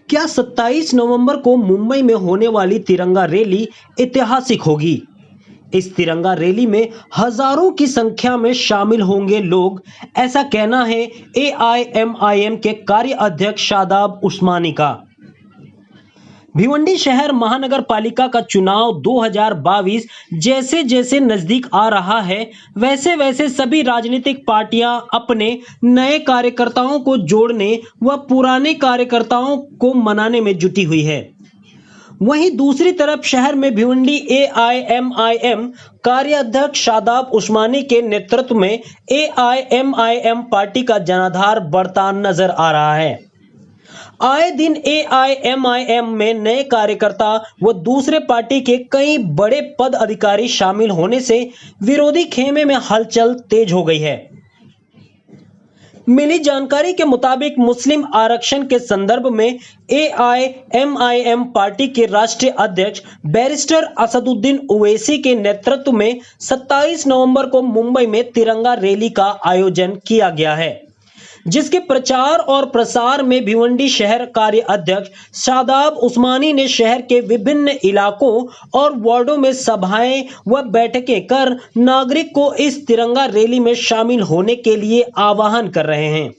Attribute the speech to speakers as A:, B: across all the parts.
A: क्या 27 नवंबर को मुंबई में होने वाली तिरंगा रैली ऐतिहासिक होगी? इस तिरंगा रैली में हजारों की संख्या में शामिल होंगे लोग, ऐसा कहना है AIMIM के कार्य अध्यक्ष शादाब उस्मानी का। भिवंडी शहर महानगर पालिका का चुनाव 2022 जैसे जैसे नजदीक आ रहा है, वैसे वैसे सभी राजनीतिक पार्टियां अपने नए कार्यकर्ताओं को जोड़ने व पुराने कार्यकर्ताओं को मनाने में जुटी हुई है। वहीं दूसरी तरफ शहर में भिवंडी AIMIM कार्याध्यक्ष शादाब उस्मानी के नेतृत्व में AIMIM पार्टी का जनाधार बढ़ता नजर आ रहा है। आए दिन AIMIM में नए कार्यकर्ता व दूसरे पार्टी के कई बड़े पद अधिकारी शामिल होने से विरोधी खेमे में हलचल तेज हो गई है। मिली जानकारी के मुताबिक मुस्लिम आरक्षण के संदर्भ में AIMIM पार्टी के राष्ट्रीय अध्यक्ष बैरिस्टर असदुद्दीन ओवैसी के नेतृत्व में 27 नवंबर को मुंबई में तिरंगा रैली का आयोजन किया गया है, जिसके प्रचार और प्रसार में भिवंडी शहर कार्य अध्यक्ष शादाब उस्मानी ने शहर के विभिन्न इलाकों और वार्डों में सभाएं व बैठकें कर नागरिक को इस तिरंगा रैली में शामिल होने के लिए आह्वान कर रहे हैं।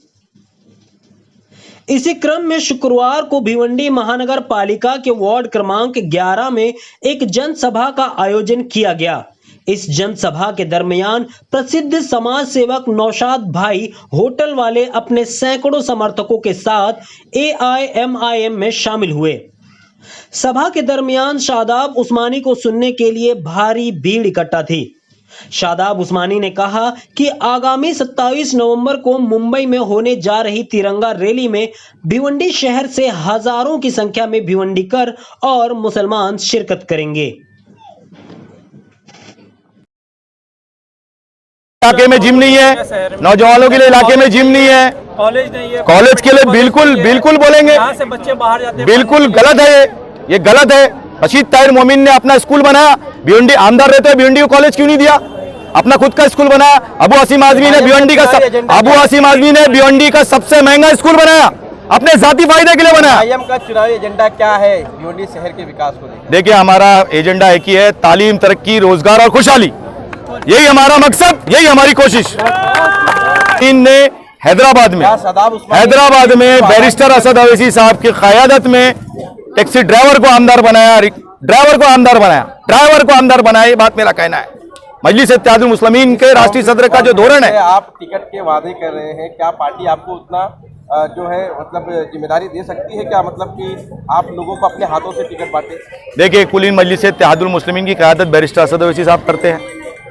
A: इसी क्रम में शुक्रवार को भिवंडी महानगर पालिका के वार्ड क्रमांक 11 में एक जनसभा का आयोजन किया गया। इस जनसभा के दरमियान प्रसिद्ध समाज सेवक नौशाद भाई होटल वाले अपने सैकड़ों समर्थकों के साथ AIMIM में शामिल हुए। सभा के दरमियान शादाब उस्मानी को सुनने के लिए भारी भीड़ इकट्ठा थी। शादाब उस्मानी ने कहा कि आगामी 27 नवंबर को मुंबई में होने जा रही तिरंगा रैली में भिवंडी शहर से हजारों की संख्या में भिवंडीकर और मुसलमान शिरकत करेंगे।
B: इलाके में जिम नहीं है, नौजवानों के लिए इलाके में जिम नहीं है,
C: कॉलेज नहीं है,
B: कॉलेज के लिए बिल्कुल बोलेंगे,
C: यहाँ से बच्चे बाहर जाते हैं,
B: बिल्कुल गलत है, ये गलत है। रशीद ताहिर मोमिन ने अपना स्कूल बनाया, भिवंडी आमदार रहते हैं, भिवंडी को कॉलेज क्यों नहीं दिया? अपना खुद का स्कूल बनाया। अबू आसिम आजमी ने भिवंडी का सबसे महंगा स्कूल बनाया, अपने जाती फायदे के लिए बनाया।
D: IIM का चुनावी एजेंडा क्या है भिवंडी शहर के विकास को लेकर?
B: देखिए, हमारा एजेंडा एक ही है, तालीम, तरक्की, रोजगार और खुशहाली। यही हमारा मकसद, यही हमारी कोशिश। इनने हैदराबाद में बैरिस्टर असद ओवैसी साहब की क़यादत में टैक्सी ड्राइवर को आमदार बनाया, ड्राइवर को आमदार बनाया। ये बात मेरा कहना है। मजलिस इत्तेहादुल मुस्लिमीन के राष्ट्रीय सदर का जो धोरण है,
D: आप टिकट के वादे कर रहे हैं, क्या पार्टी आपको उतना जो है मतलब जिम्मेदारी दे सकती है? क्या मतलब कि आप लोगों को अपने हाथों से टिकट बांटे?
B: देखिए, कुल मजलिस इत्तेहादुल मुस्लिमीन की क़यादत बैरिस्टर असद ओवैसी साहब करते हैं,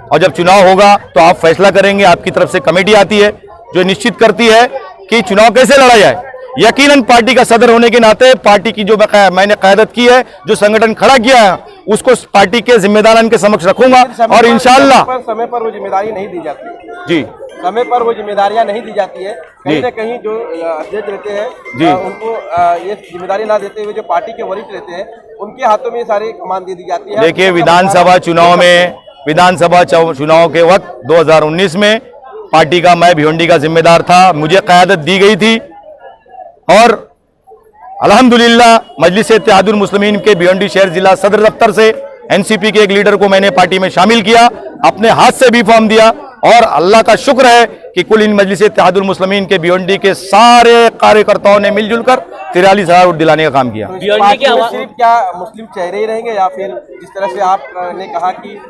B: और जब चुनाव होगा तो आप फैसला करेंगे। आपकी तरफ से कमेटी आती है जो निश्चित करती है कि चुनाव कैसे लड़ा जाए। यकीनन पार्टी का सदर होने के नाते पार्टी की जो मैंने क़यादत की है, जो संगठन खड़ा किया है, उसको पार्टी के जिम्मेदारान के समक्ष रखूंगा और इंशाअल्लाह
D: समय पर वो जिम्मेदारी नहीं दी जाती
B: जी,
D: समय पर वो जिम्मेदारियां नहीं दी जाती है। कहीं ना कहीं जो अध्यक्ष रहते हैं
B: जी,
D: उनको ये जिम्मेदारी ना देते हुए जो पार्टी के वरिष्ठ रहते हैं उनके हाथों में सारी कमान दे दी जाती है।
B: देखिए, विधानसभा चुनाव के वक्त 2019 में पार्टी का मैं भिवंडी का जिम्मेदार था, मुझे क़यादत दी गई थी और अल्हम्दुलिल्लाह मजलिस इत्तेहादुल मुस्लिमीन के भिवंडी शहर जिला सदर दफ्तर से NCP के एक लीडर को मैंने पार्टी में शामिल किया, अपने हाथ से भी फॉर्म दिया और अल्लाह का शुक्र है कि कुल इन मजलिस इत्तेहादुल मुस्लिमीन के भिवंडी के सारे कार्यकर्ताओं ने मिलजुल कर 43,000 वोट दिलाने का काम किया।
D: तो सिर्फ क्या मुस्लिम चेहरे ही रहेंगे या फिर जिस तरह से आपने कहा कि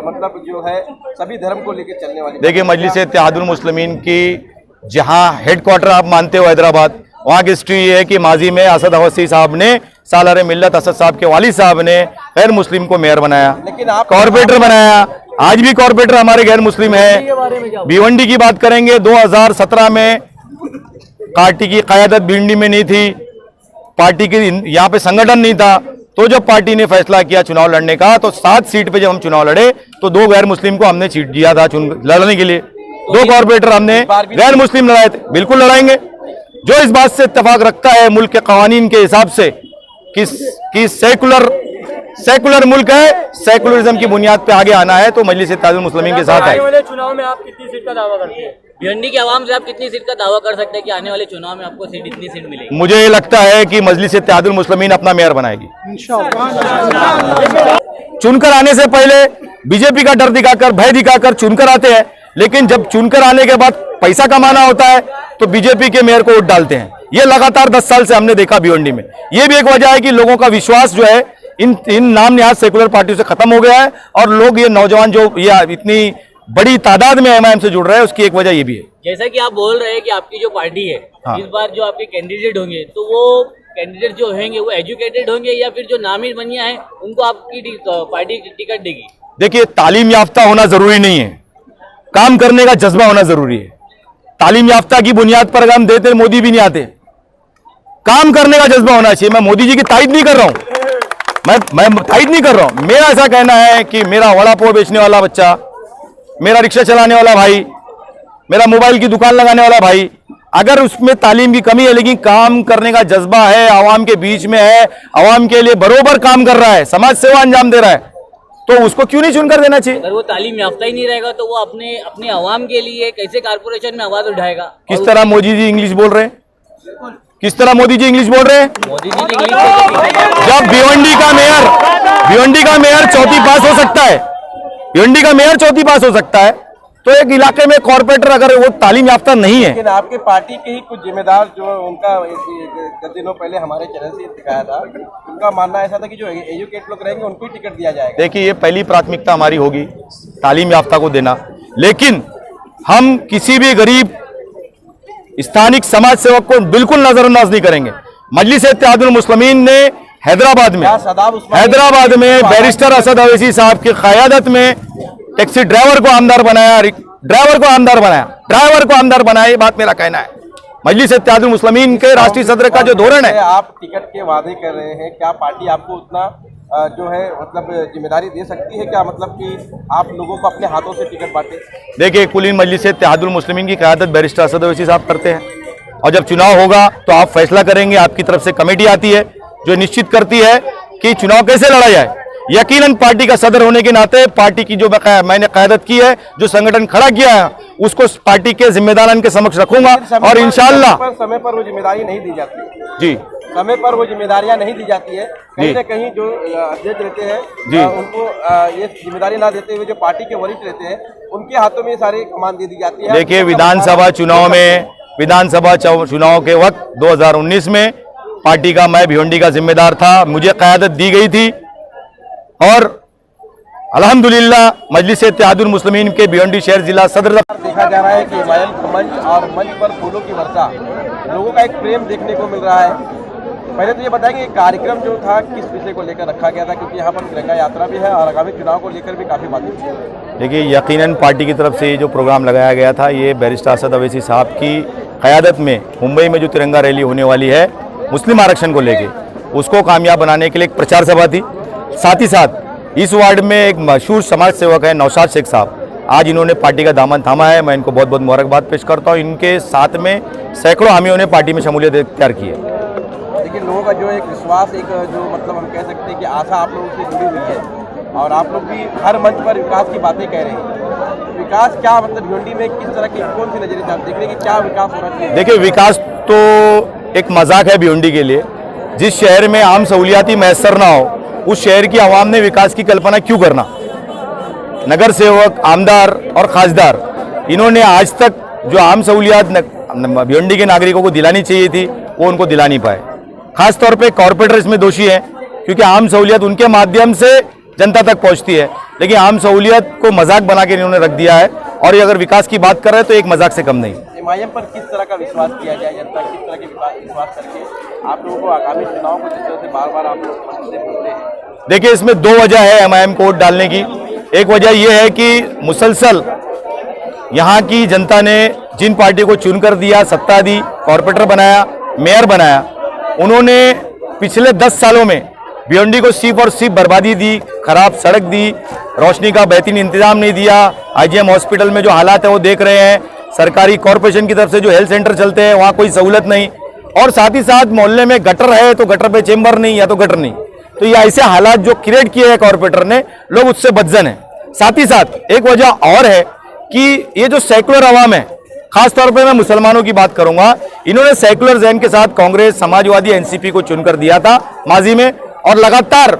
D: मतलब जो है सभी धर्म को लेकर चलने वाली?
B: देखिए, मजलिस इत्तेहादुल मुस्लिमीन की जहां हेडक्वार्टर आप मानते हो हैदराबाद, वहां की हिस्ट्री ये है कि माजी में असद ओवैसी साहब ने, सालार मिल्लत असद साहब के वालिद साहब ने गैर मुस्लिम को मेयर बनाया, कॉर्पोरेटर बनाया। आज भी कॉर्पोरेटर हमारे गैर मुस्लिम है। भिवंडी की बात करेंगे, 2017 में पार्टी की क़यादत भिवंडी में नहीं थी, पार्टी की यहाँ पे संगठन नहीं था, तो जब पार्टी ने फैसला किया चुनाव लड़ने का, तो 7 सीट पे जब हम चुनाव लड़े तो 2 गैर मुस्लिम को हमने सीट दिया था लड़ने के लिए। 2 कॉर्पोरेटर हमने गैर मुस्लिम लड़ाए थे। बिल्कुल लड़ाएंगे। जो इस बात से इत्तेफाक रखता है मुल्क के कवानीन के हिसाब से कि सेकुलर मुल्क है, सेकुलरिज्म की बुनियाद पे आगे आना है, तो मजलिस इत्तेहादुल मुस्लिमीन के साथ है।
C: आने वाले चुनाव में आप कितनी सीट का दावा करते हैं?
E: भिवंडी की आवाम से आप कितनी सीट का दावा कर सकते हैं कि आने वाले चुनाव में आपको सीट इतनी सीट मिलेगी?
B: मुझे ये लगता है कि मजलिस-ए-इत्तेहादुल मुस्लिमीन अपना मेयर बनाएगी। चुनकर आने से पहले बीजेपी का डर दिखाकर, भय दिखाकर चुनकर आते हैं, लेकिन जब चुनकर आने के बाद पैसा कमाना होता है तो बीजेपी के मेयर को वोट डालते हैं। ये लगातार 10 साल से हमने देखा भिवंडी में। ये भी एक वजह है कि लोगों का विश्वास जो है इन नाम निहाद सेकुलर पार्टियों से खत्म हो गया है, और लोग ये नौजवान जो ये इतनी बड़ी तादाद में एमआईएम से जुड़ रहे हैं, उसकी एक वजह ये भी है।
E: जैसा कि आप बोल रहे हैं कि आपकी जो पार्टी है,
B: हाँ।
E: इस बार जो आपके कैंडिडेट होंगे, तो वो कैंडिडेट जो होंगे वो एजुकेटेड होंगे या फिर जो नामी बनिया है उनको आपकी पार्टी टिकट देगी?
B: देखिए, तालीम याफ्ता होना जरूरी नहीं है, काम करने का जज्बा होना जरूरी है। तालीम याफ्ता की बुनियाद पर अगर हम देते मोदी भी नहीं आते। काम करने का जज्बा होना चाहिए। मैं मोदी जी की तारीफ नहीं कर रहा हूं, मैं तारीफ नहीं कर रहा हूं। मेरा ऐसा कहना है कि मेरा वड़ा पाव बेचने वाला बच्चा, मेरा रिक्शा चलाने वाला भाई, मेरा मोबाइल की दुकान लगाने वाला भाई, अगर उसमें तालीम की कमी है लेकिन काम करने का जज्बा है, आवाम के बीच में है, आवाम के लिए बरोबर काम कर रहा है, समाज सेवा अंजाम दे रहा है, तो उसको क्यों नहीं चुनकर देना चाहिए?
E: अगर वो तालीम याफ्ता ही नहीं रहेगा तो वो अपने आवाम के लिए कैसे कारपोरेशन में आवाज उठाएगा?
B: किस तरह मोदी जी इंग्लिश बोल रहे हैं? किस तरह मोदी जी इंग्लिश बोल रहे हैं?
E: मोदी जी की इंग्लिश
B: जब भिवंडी का मेयर चौथी पास हो सकता है, भिवंडी का मेयर चौथी पास हो सकता है, तो एक इलाके में कॉर्पोरेटर अगर वो तालीम याफ्ता नहीं है।
D: लेकिन आपके पार्टी के ही कुछ जिम्मेदार जो उनका कुछ दिनों पहले हमारे चैनल से दिखाया था, उनका मानना ऐसा था कि जो एजुकेट लोग रहेंगे उनको ही टिकट दिया जाएगा।
B: देखिए, ये पहली प्राथमिकता हमारी होगी तालीम याफ्ता को देना, लेकिन हम किसी भी गरीब स्थानिक समाज सेवक को बिल्कुल नजरअंदाज नहीं करेंगे। मजलिस-ए-इत्तेहादुल मुस्लिमीन ने हैदराबाद में बैरिस्टर असद अवैसी साहब की क़यादत में टैक्सी ड्राइवर को आमदार बनाया, ड्राइवर को आमदार बनाया। ये बात मेरा कहना है। मजलिस-ए-इत्तेहादुल मुस्लिमीन के राष्ट्रीय सदर का जो धोरण है,
D: आप टिकट के वादे कर रहे हैं, क्या पार्टी आपको उतना जो है मतलब जिम्मेदारी दे सकती है? क्या मतलब कि आप लोगों को अपने हाथों से टिकट बांटे?
B: देखिए, कुलीन मजलिस-ए-इत्तेहादुल मुस्लिमीन की क़यादत बैरिस्टर असद अवैसी साहब करते हैं, और जब चुनाव होगा तो आप फैसला करेंगे। आपकी तरफ से कमेटी आती है जो निश्चित करती है कि चुनाव कैसे लड़ा जाए। यकीनन पार्टी का सदर होने के नाते पार्टी की जो मैंने क़यादत की है, जो संगठन खड़ा किया है, उसको पार्टी के जिम्मेदारान के समक्ष रखूंगा, और इंशाअल्लाह
D: समय पर वो जिम्मेदारी नहीं दी जाती
B: जी,
D: समय पर वो जिम्मेदारियां नहीं दी जाती है। कहीं ना कहीं जो अध्यक्ष रहते हैं उनको ये जिम्मेदारी ना देते हुए जो पार्टी के वरिष्ठ रहते हैं उनके हाथों में सारी कमान दे दी जाती है।
B: देखिए, विधानसभा चुनाव के वक्त 2019 में पार्टी का मैं भिवंडी का जिम्मेदार था, मुझे क़यादत दी गई थी, और अल्हम्दुलिल्लाह मजलिस-ए-इत्तेहादुल मुस्लिमीन के भिवंडी शहर जिला सदर
D: देखा जा रहा है कि हिमायल मंच और मंच पर फूलों की वर्षा, लोगों का एक प्रेम देखने को मिल रहा है। पहले तो ये बताएंगे कार्यक्रम जो था किस विषय को लेकर रखा गया था, क्योंकि यहाँ पर तिरंगा यात्रा भी है और आगामी चुनाव को लेकर भी काफी बातें हुई है।
B: देखिए, यकीनन पार्टी की तरफ से ये जो प्रोग्राम लगाया गया था, ये बैरिस्टर असद अवैसी साहब की क़यादत में मुंबई में जो तिरंगा रैली होने वाली है मुस्लिम आरक्षण को लेके, उसको कामयाब बनाने के लिए एक प्रचार सभा थी। साथ ही साथ इस वार्ड में एक मशहूर समाज सेवक है नौशाद शेख साहब, आज इन्होंने पार्टी का दामन थामा है। मैं इनको बहुत बहुत मुबारकबाद पेश करता हूँ। इनके साथ में सैकड़ों हामियों ने पार्टी में शमूलियत इख्तियार की है।
D: लेकिन लोगों का जो एक विश्वास, एक जो मतलब हम कह सकते हैं कि आशा आप लोगों से जुड़ी हुई है, और आप लोग भी हर मंच पर विकास की बातें कह रहे हैं। विकास क्या मतलब भिवंडी में किस तरह की कौन सी नजरिए से आप देख रहे हैं कि क्या विकास होना चाहिए?
B: देखिए, विकास तो एक मजाक है भिवंडी के लिए। जिस शहर में आम सहूलियाती मैसर ना हो, उस शहर की आवाम ने विकास की कल्पना क्यों करना? नगर सेवक, आमदार और खासदार, इन्होंने आज तक जो आम सहूलियात भिवंडी के नागरिकों को दिलानी चाहिए थी, वो उनको दिला नहीं पाए। खास तौर पे कॉर्पोरेटर इसमें दोषी हैं, क्योंकि आम सहूलियत उनके माध्यम से जनता तक पहुंचती है, लेकिन आम सहूलियत को मजाक बना के इन्होंने रख दिया है। और ये अगर विकास की बात कर रहे हैं तो एक मजाक से कम नहीं।
D: एमआईएम पर किस तरह का विश्वास किया जाए, जनता किस तरह के विश्वास करके आप लोगों को आगामी चुनाव को जिस तरह से बार बार आप लोग बोलते हैं?
B: देखिए, इसमें दो वजह है एमआईएम को वोट डालने की। एक वजह यह है कि मुसलसल यहाँ की जनता ने जिन पार्टी को चुनकर दिया, सत्ता दी, कॉर्पोरेटर बनाया, मेयर बनाया, उन्होंने पिछले 10 सालों में भिवंडी को सिर्फ और सिर्फ बर्बादी दी, खराब सड़क दी, रोशनी का बेहतरीन इंतजाम नहीं दिया। आईजीएम हॉस्पिटल में जो हालात है वो देख रहे हैं। सरकारी कॉर्पोरेशन की तरफ से जो हेल्थ सेंटर चलते हैं वहाँ कोई सहूलत नहीं, और साथ ही साथ मोहल्ले में गटर है तो गटर पे चेंबर नहीं या तो गटर नहीं। तो ये ऐसे हालात जो क्रिएट किए हैं कॉर्पोरेटर ने, लोग उससे बदजन है। साथ ही साथ एक वजह और है कि ये जो सेकुलर अवाम है, खास तौर पे मैं मुसलमानों की बात करूंगा। इन्होंने सेकुलर जैन के साथ कांग्रेस, समाजवादी, एनसीपी को चुनकर दिया था माजी में, और लगातार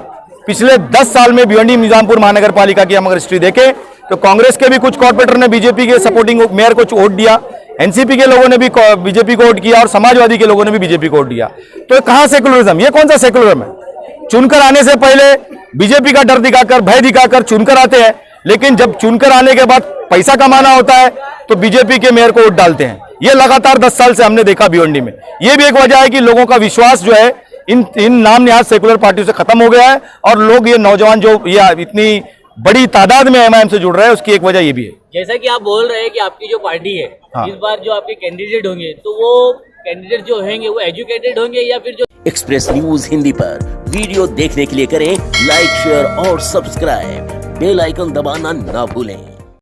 B: पिछले 10 साल में भिवंडी निजामपुर महानगर पालिका की हम अगर हिस्ट्री देखें तो कांग्रेस के भी कुछ कॉर्पोरेटर ने बीजेपी के सपोर्टिंग मेयर को वोट दिया, एनसीपी के लोगों ने भी बीजेपी को वोट किया और समाजवादी के लोगों ने भी बीजेपी को वोट दिया। तो कहां सेकुलरिज्म? ये कौन सा सेकुलरिज्म है? चुनकर आने से पहले बीजेपी का डर दिखाकर, भय दिखाकर चुनकर आते हैं, लेकिन जब चुनकर आने के बाद पैसा कमाना होता है तो बीजेपी के मेयर को वोट डालते हैं। ये लगातार 10 साल से हमने देखा भिवंडी में। ये भी एक वजह है कि लोगों का विश्वास जो है इन नाम निहाद सेकुलर पार्टियों से खत्म हो गया है, और लोग, ये नौजवान जो ये इतनी बड़ी तादाद में एमआईएम से जुड़ रहे हैं, उसकी एक वजह ये भी है।
E: जैसा कि आप बोल रहे हैं कि आपकी जो पार्टी है,
B: हाँ।
E: इस बार जो आपके कैंडिडेट होंगे तो वो कैंडिडेट जो होंगे वो एजुकेटेड होंगे या फिर जो
F: एक्सप्रेस न्यूज हिंदी पर वीडियो देखने के लिए करें लाइक, शेयर और सब्सक्राइब। बेल आइकन दबाना ना भूलें।